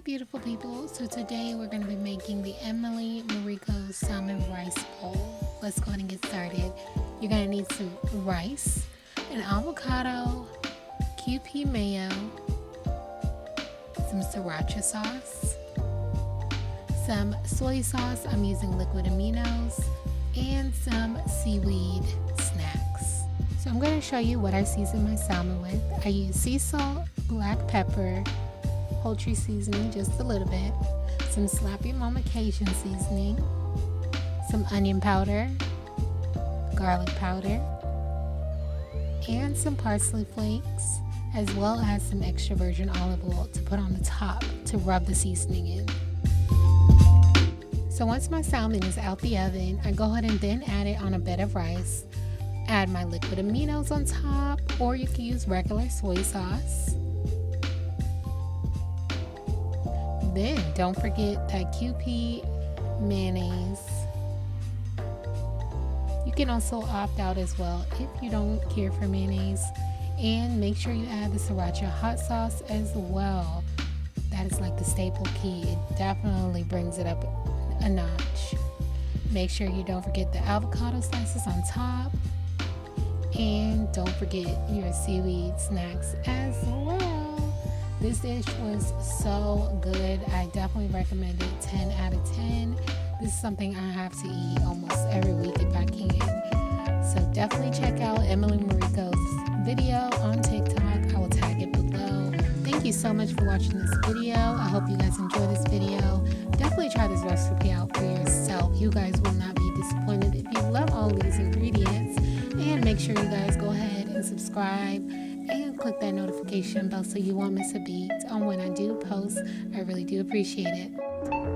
beautiful people. So today we're going to be making the Emily Mariko salmon rice bowl. Let's go ahead and get started. You're going to need some rice, an avocado, QP mayo, some sriracha sauce, some soy sauce, I'm using liquid aminos, and some seaweed snacks. So I'm going to show you what I season my salmon with. I use sea salt, black pepper, poultry seasoning just a little bit, some Slappy Mama Cajun seasoning, some onion powder, garlic powder, and some parsley flakes, as well as some extra virgin olive oil to put on the top to rub the seasoning in. So once my salmon is out the oven, I go ahead and then add it on a bed of rice. Add my liquid aminos on top, or you can use regular soy sauce. Then don't forget that QP mayonnaise. You can also opt out as well if you don't care for mayonnaise. And make sure you add the sriracha hot sauce as well. That is like the staple key. It definitely brings it up a notch. Make sure you don't forget the avocado slices on top. And don't forget your seaweed snacks as well. This dish was so good. I definitely recommend it. 10 out of 10. This is something I have to eat almost every week if I can. So definitely check out Emily Mariko's video on TikTok. I will tag it below. Thank you so much for watching this video. I hope you guys enjoy this video. Definitely try this recipe out for yourself. You guys will not be disappointed if you love all these ingredients. And make sure you guys go ahead and subscribe and click that notification bell so you won't miss a beat on when I do post. I really do appreciate it.